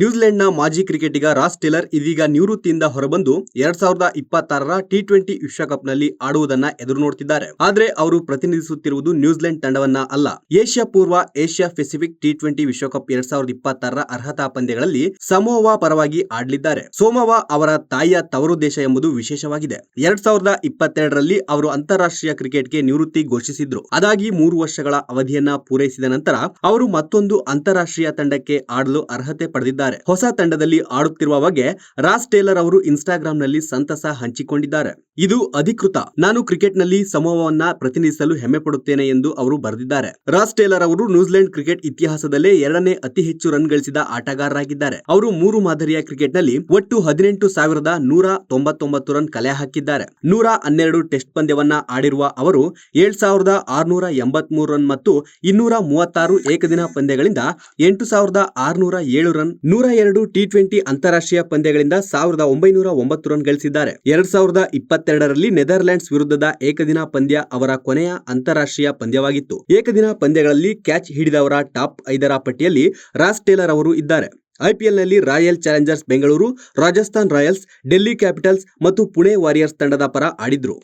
ನ್ಯೂಜಿಲೆಂಡ್ನ ಮಾಜಿ ಕ್ರಿಕೆಟಿಗ ರಾಸ್ ಟೇಲರ್ ಇದೀಗ ನಿವೃತ್ತಿಯಿಂದ ಹೊರಬಂದು 2026ರ ಟಿ20 ವಿಶ್ವಕಪ್ನಲ್ಲಿ ಆಡುವುದನ್ನ ಎದುರು ನೋಡುತ್ತಿದ್ದಾರೆ. ಆದ್ರೆ ಅವರು ಪ್ರತಿನಿಧಿಸುತ್ತಿರುವುದು ನ್ಯೂಜಿಲೆಂಡ್ ತಂಡವನ್ನ ಅಲ್ಲ. ಏಷ್ಯಾ ಪೂರ್ವ ಏಷ್ಯಾ ಪೆಸಿಫಿಕ್ ಟಿ20 ವಿಶ್ವಕಪ್ 2026ರ ಅರ್ಹತಾ ಪಂದ್ಯಗಳಲ್ಲಿ ಸಮೋವಾ ಪರವಾಗಿ ಆಡಲಿದ್ದಾರೆ. ಸಮೋವಾ ಅವರ ತಾಯಿಯ ತವರು ದೇಶ ಎಂಬುದು ವಿಶೇಷವಾಗಿದೆ. 2022ರಲ್ಲಿ ಅವರು ಅಂತಾರಾಷ್ಟ್ರೀಯ ಕ್ರಿಕೆಟ್ಗೆ ನಿವೃತ್ತಿ ಘೋಷಿಸಿದ್ರು. ಅದಾಗಿ 3 ವರ್ಷಗಳ ಅವಧಿಯನ್ನ ಪೂರೈಸಿದ ನಂತರ ಅವರು ಮತ್ತೊಂದು ಅಂತಾರಾಷ್ಟ್ರೀಯ ತಂಡಕ್ಕೆ ಆಡಲು ಅರ್ಹತೆ ಪಡೆದಿದ್ದಾರೆ. ಹೊಸ ತಂಡದಲ್ಲಿ ಆಡುತ್ತಿರುವ ಬಗ್ಗೆ ರಾಸ್ ಟೇಲರ್ ಅವರು ಇನ್ಸ್ಟಾಗ್ರಾಮ್ ನಲ್ಲಿ ಸಂತಸ ಹಂಚಿಕೊಂಡಿದ್ದಾರೆ. ಇದು ಅಧಿಕೃತ. ನಾನು ಕ್ರಿಕೆಟ್ ನಲ್ಲಿ ಸಮೋವಾವನ್ನ ಪ್ರತಿನಿಧಿಸಲು ಹೆಮ್ಮೆ ಪಡುತ್ತೇನೆ ಎಂದು ಅವರು ಬರೆದಿದ್ದಾರೆ. ರಾಸ್ ಟೇಲರ್ ಅವರು ನ್ಯೂಜಿಲೆಂಡ್ ಕ್ರಿಕೆಟ್ ಇತಿಹಾಸದಲ್ಲೇ 2ನೇ ಅತಿ ಹೆಚ್ಚು ರನ್ ಗಳಿಸಿದ ಆಟಗಾರರಾಗಿದ್ದಾರೆ. ಅವರು 3 ಮಾದರಿಯ ಕ್ರಿಕೆಟ್ ನಲ್ಲಿ ಒಟ್ಟು 18,199 ರನ್ ಕಲೆ ಹಾಕಿದ್ದಾರೆ. 112 ಟೆಸ್ಟ್ ಪಂದ್ಯವನ್ನ ಆಡಿರುವ ಅವರು 7,683 ರನ್ ಮತ್ತು 236 ಏಕದಿನ ಪಂದ್ಯಗಳಿಂದ 8,607 ರನ್, 102 ಟಿ20 ಅಂತಾರಾಷ್ಟ್ರೀಯ ಪಂದ್ಯಗಳಿಂದ 1,909 ರನ್ ಗಳಿಸಿದ್ದಾರೆ. 2022ರಲ್ಲಿ ನೆದರ್ಲ್ಯಾಂಡ್ಸ್ ವಿರುದ್ಧದ ಏಕದಿನ ಪಂದ್ಯ ಅವರ ಕೊನೆಯ ಅಂತಾರಾಷ್ಟ್ರೀಯ ಪಂದ್ಯವಾಗಿತ್ತು. ಏಕದಿನ ಪಂದ್ಯಗಳಲ್ಲಿ ಕ್ಯಾಚ್ ಹಿಡಿದವರ ಟಾಪ್ 5ರ ಪಟ್ಟಿಯಲ್ಲಿ ರಾಸ್ ಟೇಲರ್ ಅವರು ಇದ್ದಾರೆ. ಐಪಿಎಲ್ನಲ್ಲಿ Royal Challengers Bengaluru, Rajasthan Royals, Delhi Capitals ಮತ್ತು ಪುಣೆ ವಾರಿಯರ್ಸ್ ತಂಡದ ಪರ ಆಡಿದ್ರು.